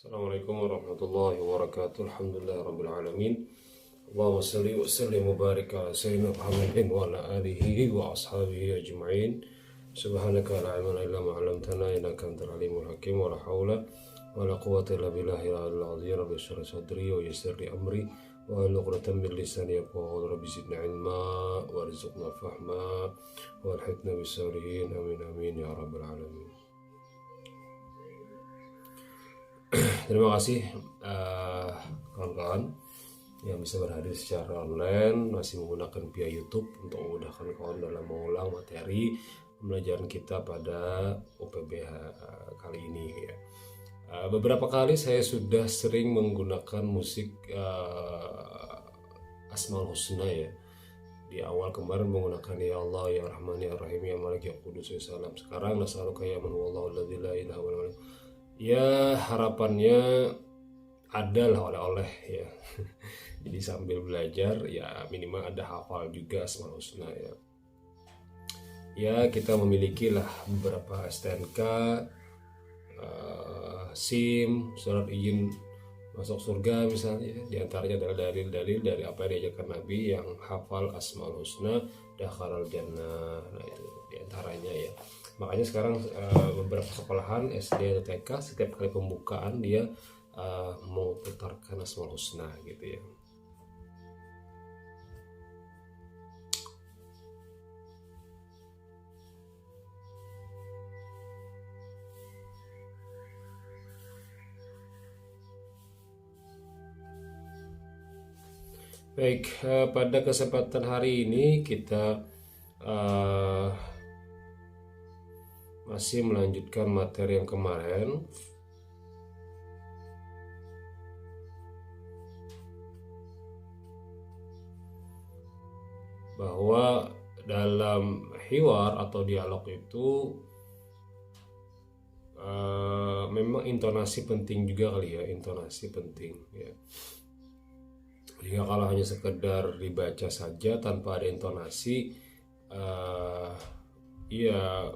Assalamualaikum warahmatullahi wabarakatuh. Alhamdulillahirabbil alamin. Allahumma shalli wa sallim wa barik ala sayyidina Muhammadin wa ala alihi wa ashabihi ajma'in. Subhanaka la ilma lana illa ma 'allamtana innaka antal alimul hakim wa la haula wa la quwwata illa billahi al-'aliyyil 'azhim. Rabbi shrah sadri wa yassir li amri wa hlul 'uqdatam min lisani yafqahu qawli. Rabbi zidna 'ilma warzuqna fahma walhiqna bis salihin. Amin amin ya rabbal alamin. Terima kasih kawan-kawan yang bisa berhadir secara online, masih menggunakan via YouTube untuk memudahkan kawan dalam mengulang materi pembelajaran kita pada UPBH kali ini ya. Beberapa kali saya sudah sering menggunakan musik Asmaul Husna ya. Di awal kemarin menggunakan Ya Allah, Ya Rahman, Ya Rahim, Ya Malik, Ya Qudus, Ya Salam. Sekarang nas'aluka ya man wallahu alladzi la ilaha illa huwa. Ya harapannya adalah oleh-oleh ya. Jadi sambil belajar ya minimal ada hafal juga Asmaul Husna ya. Ya kita memiliki lah beberapa STNK, SIM, surat izin masuk surga misalnya. Di antaranya adalah dalil-dalil dari apa yang diajarkan Nabi yang hafal Asmaul Husna dakhalal jannah. Nah itu di antaranya ya. Makanya sekarang beberapa sekolahan SD atau TK setiap kali pembukaan dia memutarkan Asmaul Husna gitu ya. Baik, pada kesempatan hari ini kita masih melanjutkan materi yang kemarin. Bahwa dalam hiwar atau dialog itu memang intonasi penting juga kali ya, intonasi penting ya. Jika kalau hanya sekedar dibaca saja tanpa ada intonasi, ya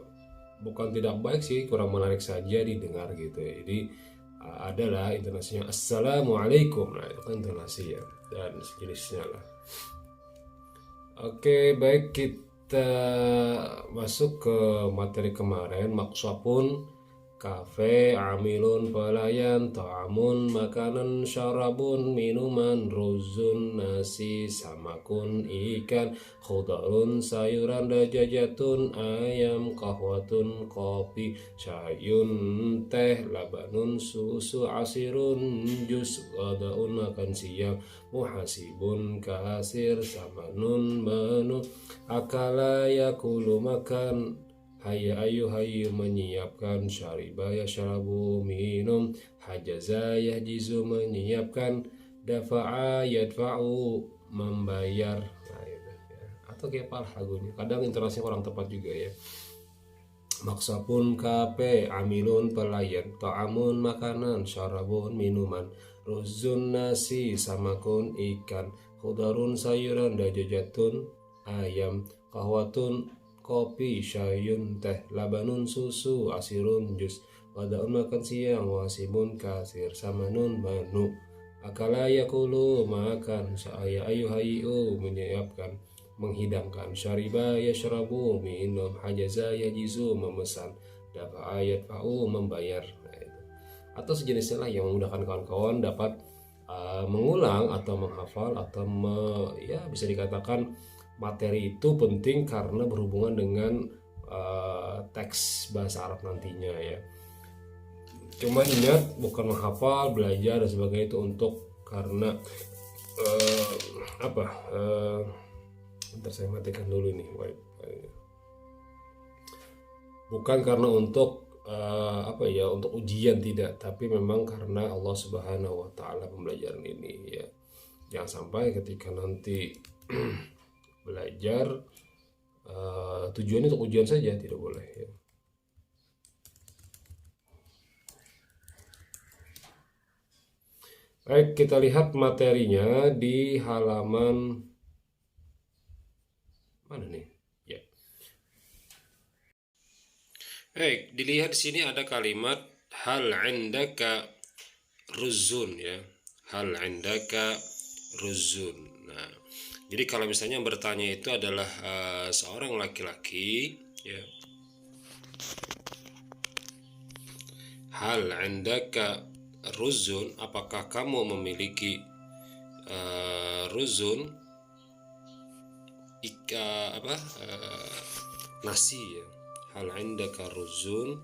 bukan tidak baik sih, kurang menarik saja didengar gitu ya. Jadi adalah intonasinya Assalamualaikum, nah itu kan intonasi ya dan sejenisnya lah. Oke, baik, kita masuk ke materi kemarin. Maksapun kafe, amilun, pelayan, ta'amun, makanan, syarabun, minuman, ruzun, nasi, samakun, ikan, khudarun, sayuran, dajajatun, ayam, kahwatun, kopi, syayun, teh, labanun, susu, asirun, jus, wadaun, makan siang, muhasibun, kasir, samanun, menu, akala, yakulu, makan, hayya ayu hayyu menyiapkan, syariba yashrabu minum, hajaza yahjizu menyiapkan, dafa'a yadfa'u membayar. Nah, itu, ya. Atau kayak apa lagunya, kadang intonasi kurang tepat juga ya. Maksapun kape, amilun pelayan, ta'amun makanan, syarabun minuman, ruzun nasi, samakun ikan, khudarun sayuran, dajajatun ayam, kahwatun kopi, syayun teh, labanun susu, asirun jus, wadaun makan siang, wasibun kasir, samanun manu, akala yakulu makan, saya ayu hayu menyiapkan, menghidangkan, syariba yashrabu minum, hajaza yajizu memesan, dafa ayat fa'u membayar. Nah, itu. Atau sejenisnya lah yang memudahkan kawan-kawan dapat mengulang atau menghafal atau ya bisa dikatakan materi itu penting karena berhubungan dengan teks bahasa Arab nantinya ya. Cuma ingat, bukan menghafal, belajar dan sebagainya itu untuk karena bentar saya matikan dulu nih wifi. Bukan karena untuk untuk ujian, tidak, tapi memang karena Allah Subhanahu wa taala pembelajaran ini ya. Jangan sampai ketika nanti belajar tujuannya untuk ujian saja, tidak boleh ya. Baik, kita lihat materinya di halaman mana nih ya. Baik, dilihat di sini ada kalimat hal indaka ruzun ya. Hal indaka ruzun. Nah, jadi kalau misalnya yang bertanya itu adalah seorang laki-laki ya. Hal indaka ruzun, apakah kamu memiliki ruzun, nasi ya. Hal indaka ruzun,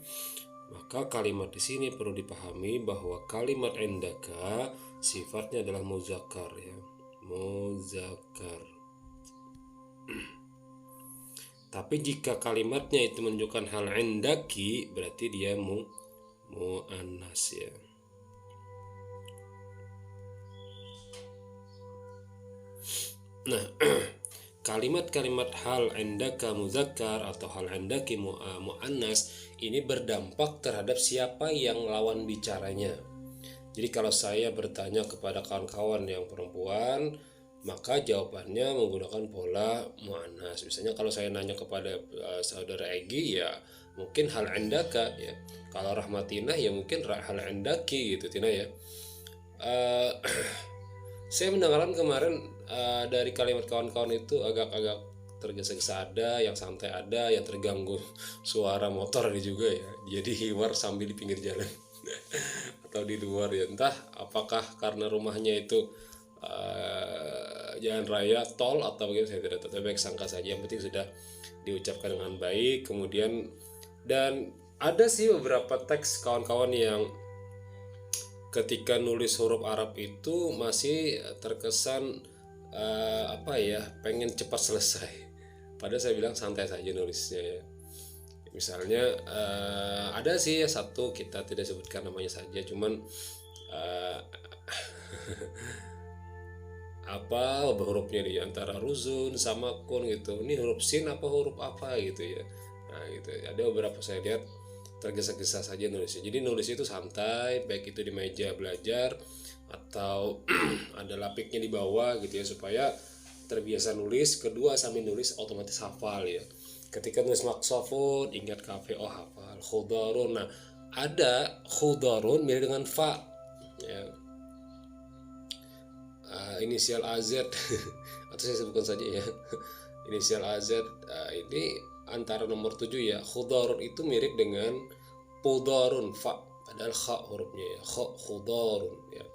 maka kalimat di sini perlu dipahami bahwa kalimat indaka sifatnya adalah muzakkar ya. Muzakkar. Tapi jika kalimatnya itu menunjukkan hal indaki, berarti dia muannas ya. Nah, kalimat-kalimat hal indaka muzakkar atau hal indaki muannas ini berdampak terhadap siapa yang lawan bicaranya. Jadi kalau saya bertanya kepada kawan-kawan yang perempuan, maka jawabannya menggunakan pola muannas. Misalnya kalau saya nanya kepada saudara Egi ya mungkin hal indaka ya. Kalau Rahmatina ya mungkin hal indaki gitu Tina ya. Saya mendengarkan kemarin dari kalimat kawan-kawan itu agak-agak tergesa-gesa, ada yang santai, ada yang terganggu suara motor juga ya. Jadi hiwar sambil di pinggir jalan atau di luar ya, entah apakah karena rumahnya itu jalan raya tol atau bagaimana saya tidak tahu, tapi baik sangka saja, yang penting sudah diucapkan dengan baik. Kemudian dan ada sih beberapa teks kawan-kawan yang ketika nulis huruf Arab itu masih terkesan pengen cepat selesai, padahal saya bilang santai saja nulisnya ya. Misalnya ada sih ya satu, kita tidak sebutkan namanya saja, cuman apa hurufnya di antara ruzun sama kun gitu, ini huruf sin apa huruf apa gitu ya. Nah gitu, ada beberapa saya lihat tergesa-gesa saja nulisnya. Jadi nulis itu santai, baik itu di meja belajar atau ada lapiknya di bawah gitu ya, supaya terbiasa nulis. Kedua, sambil nulis otomatis hafal ya. Ketika nulis maksafun, ingat kafe, oh hafal. Khudarun, nah ada khudarun mirip dengan fa ya. Inisial AZ atau saya sebutkan saja ya inisial AZ. Ini antara nomor 7 ya. Khudarun itu mirip dengan pudarun, fa padahal kha hurufnya ya, khudarun ya.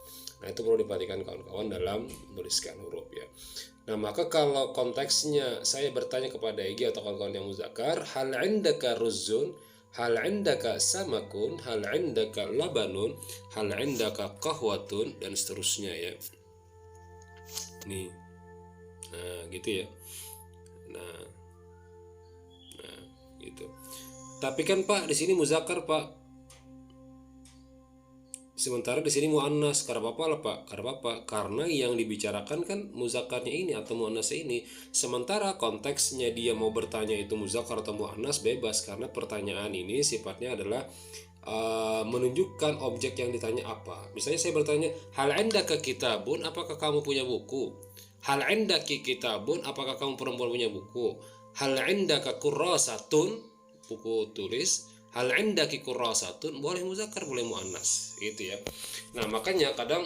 Nah itu perlu diperhatikan kawan-kawan dalam menuliskan huruf ya. Nah maka kalau konteksnya saya bertanya kepada Egi atau kawan-kawan yang muzakkar, hal indaka ruzun, hal indaka samakun, hal indaka labanun, hal indaka qahwatun, dan seterusnya ya. Nih, nah gitu ya. Nah gitu. Tapi kan Pak di sini muzakkar Pak, sementara di sini muannas. Karena apa lah Pak? Karena apa? Karena yang dibicarakan kan muzakkarnya ini atau muannasnya ini. Sementara konteksnya dia mau bertanya itu muzakkar atau muannas bebas, karena pertanyaan ini sifatnya adalah menunjukkan objek yang ditanya apa. Misalnya saya bertanya, hal indaka kitabun, apakah kamu punya buku? Hal indaki kitabun, apakah kamu perempuan punya buku? Hal indaka kurrasatun, buku tulis. Hal indaki kurrasatun, boleh muzakkar boleh muannas gitu ya. Nah makanya kadang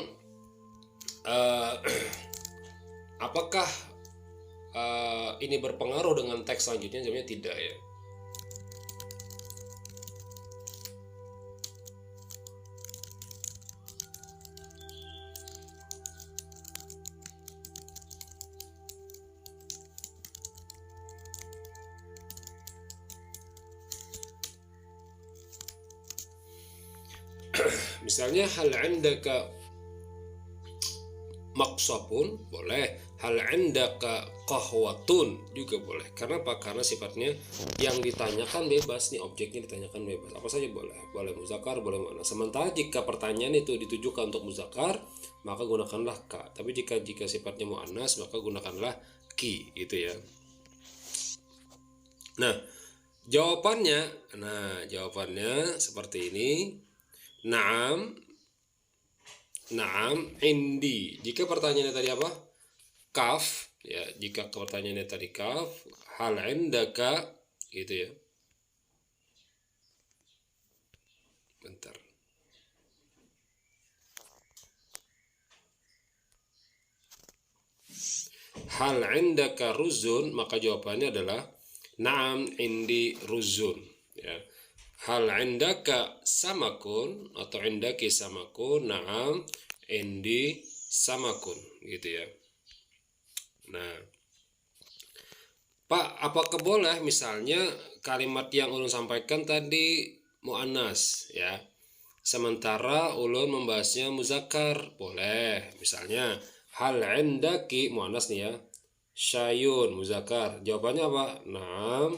apakah ini berpengaruh dengan teks selanjutnya? Jawabnya tidak ya. Misalnya hal indaka maqsabun boleh, hal indaka qahwatun juga boleh. Karena apa? Karena sifatnya yang ditanyakan bebas nih, objeknya ditanyakan bebas, apa saja boleh, boleh muzakkar boleh muannas. Sementara jika pertanyaan itu ditujukan untuk muzakkar maka gunakanlah ka, tapi jika sifatnya muannas maka gunakanlah ki gitu ya. Nah jawabannya seperti ini. Naam, indi. Jika pertanyaannya tadi apa? Kaf, ya. Jika pertanyaannya tadi kaf, hal indaka gitu ya. Bentar. hal indaka ruzun, maka jawabannya adalah na'am indi ruzun, ya. Hal indaka samakun atau indaki samakun, na'am indi samakun, gitu ya. Nah, Pak, apakah boleh misalnya kalimat yang ulun sampaikan tadi muannas, ya, sementara ulun membahasnya muzakkar? Boleh. Misalnya hal indaki muannas nih ya, syayun muzakkar. Jawabannya apa? Naam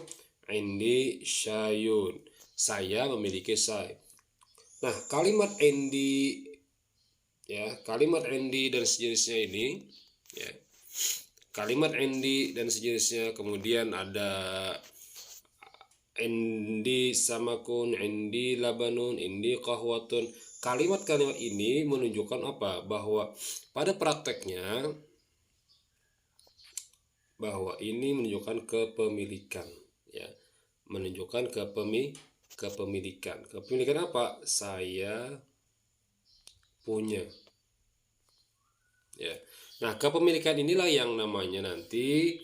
indi syayun. Saya memiliki say. Nah, kalimat indi, ya, kalimat indi dan sejenisnya ini, ya, kalimat indi dan sejenisnya, kemudian ada indi samakun, indi labanun, indi qahwatun. Kalimat-kalimat ini menunjukkan apa? Bahwa pada prakteknya, bahwa ini menunjukkan kepemilikan, ya, menunjukkan kepemilikan. Kepemilikan apa? Saya punya, ya. Nah, kepemilikan inilah yang namanya nanti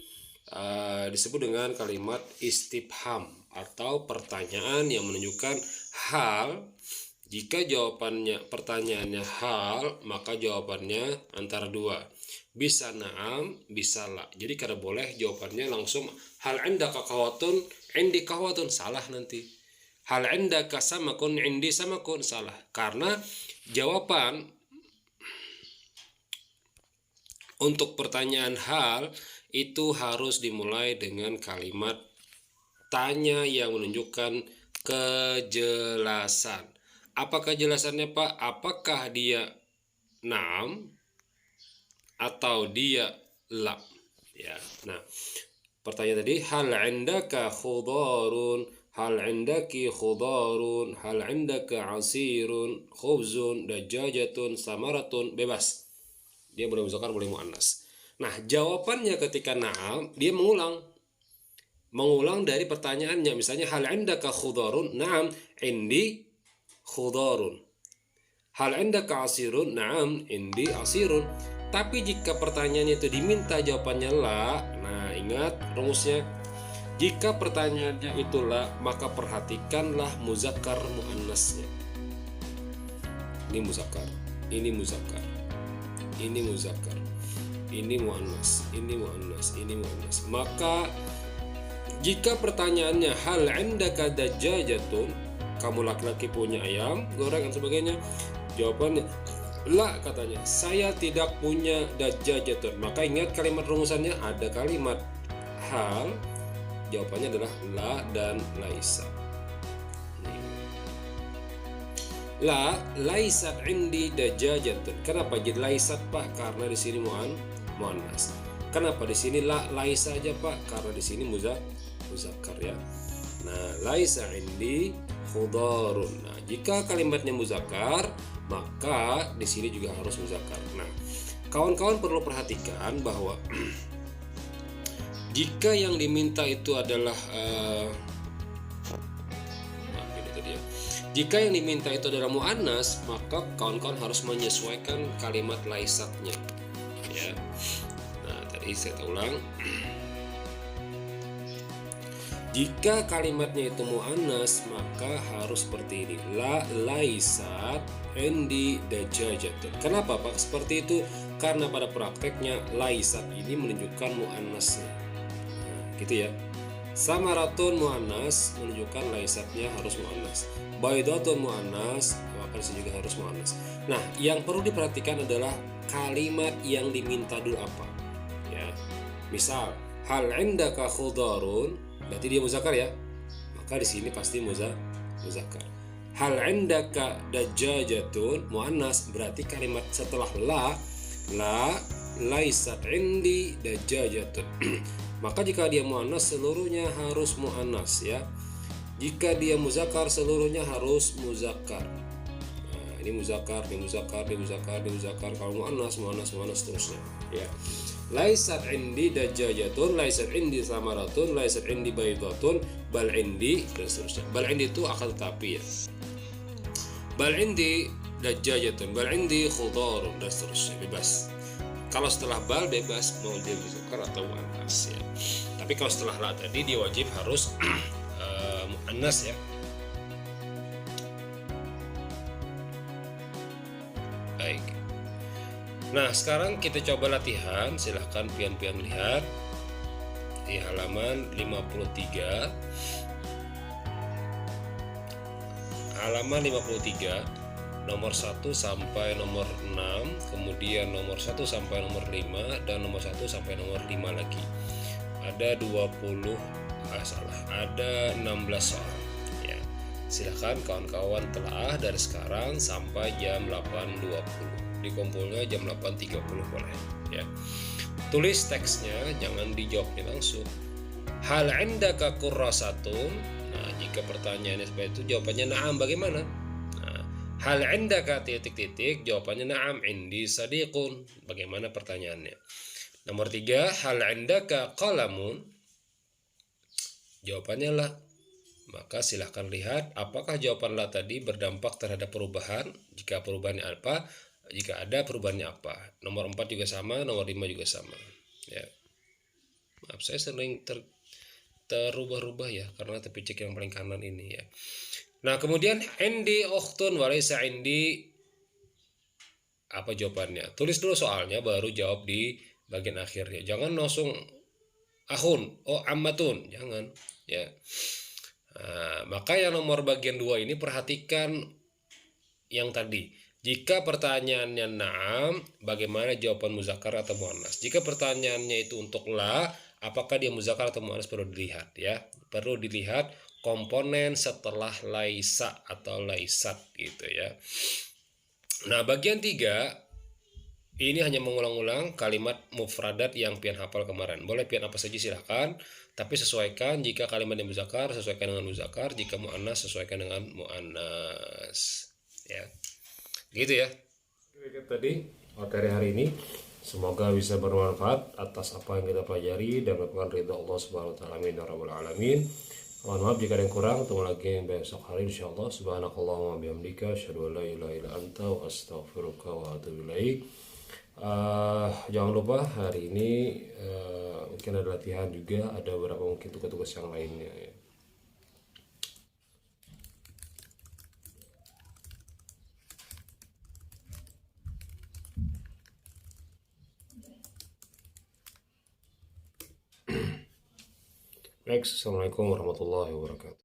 disebut dengan kalimat istifham atau pertanyaan yang menunjukkan hal. Jika jawabannya pertanyaannya hal, maka jawabannya antara dua, bisa na'am, bisa la. Jadi kada boleh jawabannya langsung hal indaka qahwatun, indi qahwatun, salah nanti. Hal indaka samakun, indi samakun, salah. Karena jawaban untuk pertanyaan hal itu harus dimulai dengan kalimat tanya yang menunjukkan kejelasan. Apa kejelasannya, Pak? Apakah dia na'am atau dia la? Ya. Nah, pertanyaan tadi hal indaka khudarun, hal indaki khudarun, hal indaka asirun, khubzun, dajajatun, samaratun, bebas. Dia boleh muzakkar, boleh muannas. Nah, jawabannya ketika na'am, dia mengulang dari pertanyaannya. Misalnya hal indaka khudarun, na'am indi khudarun. Hal indaka asirun, na'am indi asirun. Tapi jika pertanyaannya itu diminta jawabannya la, nah ingat rumusnya. Jika pertanyaannya itu la, maka perhatikanlah muzakkar muannasnya. Ini muzakkar, ini muzakkar, ini muzakkar, ini muannas, ini muannas, ini muannas. Maka jika pertanyaannya hal indaka dajajatun, kamu laki-laki punya ayam goreng dan sebagainya, jawabannya la, katanya saya tidak punya dajajatun. Maka ingat kalimat rumusannya, ada kalimat hal, jawabannya adalah la dan laisa. La laisat indi dajajatun. Kenapa jadi laisat, Pak? Karena di sini muannas. Kenapa di sini la laisa aja, Pak? Karena di sini muzakkar, ya. Nah, laisa indi khudarun. Nah, jika kalimatnya muzakkar, maka di sini juga harus muzakkar. Nah, kawan-kawan perlu perhatikan bahwa jika yang diminta itu adalah jika yang diminta itu adalah muannas, maka kawan-kawan harus menyesuaikan kalimat laisatnya, ya. Nah, tadi saya ulang. Jika kalimatnya itu muannas, maka harus seperti ini, la laisat indi dajajatun. Kenapa, Pak, seperti itu? Karena pada prakteknya laisat ini menunjukkan muannasnya, nah, gitu ya. Samaratun muannas menunjukkan laisatnya harus muannas. Baidatun muannas, maka disini juga harus muannas. Nah, yang perlu diperhatikan adalah kalimat yang diminta dulu apa, ya. Misal hal indaka khudarun, berarti dia muzakkar, ya. Maka di sini pasti muzakkar. Hal indaka dajajatun muannas, berarti kalimat setelah la laisat indi dajajatun. Maka jika dia muannas, seluruhnya harus muannas, ya. Jika dia muzakkar, seluruhnya harus muzakkar. Nah, ini muzakkar, ini muzakkar, ini muzakkar, ini muzakkar. Kalau muannas seterusnya, ya. Laisat indi dajajatun, laisat indi samaratun, laisat indi baidatun, bal indi, dan seterusnya. Bal indi itu akan tetapi, ya. Bal indi dajajatun, bal indi khudarun, dan seterusnya, bebas. Kalau setelah bal bebas mau dia muzakkar atau muannas ya. Tapi kalau setelah la tadi dia wajib harus muannas ya. Baik. Nah, sekarang kita coba latihan. Silahkan pian-pian lihat di halaman 53. Halaman 53 nomor 1 sampai nomor 6, kemudian nomor 1 sampai nomor 5, dan nomor 1 sampai nomor 5 lagi. Ada 16 soal ya. Silahkan kawan-kawan telaah dari sekarang sampai jam 8.20. Dikumpulnya jam 8.30 boleh ya. Tulis teksnya, jangan dijawabnya langsung. Hal indaka kurrasatun. Nah, jika pertanyaannya seperti itu jawabannya na'am, bagaimana? Nah, hal indaka titik-titik, jawabannya na'am indi sadiqun. Bagaimana pertanyaannya? Nomor 3, hal indaka qalamun. Jawabannya la. Maka silahkan lihat apakah jawaban la tadi berdampak terhadap perubahan. Jika perubahannya apa, jika ada perubahannya apa. Nomor 4 juga sama, nomor 5 juga sama ya. Maaf, saya sering terubah-ubah ya karena terpicik yang paling kanan ini ya. Nah, kemudian indi ukhtun walaysa indi, apa jawabannya? Tulis dulu soalnya baru jawab di bagian akhirnya. Jangan langsung akhun, oh ammatun, jangan ya. Nah, maka yang nomor bagian 2 ini perhatikan yang tadi. Jika pertanyaannya na'am, bagaimana jawaban muzakkar atau muannas? Jika pertanyaannya itu untuk la, apakah dia muzakkar atau muannas, perlu dilihat ya. Perlu dilihat komponen setelah laisa atau laisat gitu ya. Nah, bagian 3 ini hanya mengulang-ulang kalimat mufradat yang pian hafal kemarin. Boleh pian apa saja silahkan, tapi sesuaikan. Jika kalimatnya muzakkar, sesuaikan dengan muzakkar. Jika muannas, sesuaikan dengan muannas ya. Gitu ya. Tadi materi hari ini semoga bisa bermanfaat atas apa yang kita pelajari dan mendapatkan ridha Allah Subhanahu wa taala. Amin ya rabbal alamin. Mohon maaf jika ada yang kurang. Ketemu lagi besok hari insyaallah. Subhanakallahumma bihamdika asyhadu an la ilaha illa anta wa astaghfiruka wa atubu ilaik. Jangan lupa hari ini mungkin ada latihan juga, ada beberapa mungkin tugas-tugas yang lainnya ya. Next, assalamualaikum warahmatullahi wabarakatuh.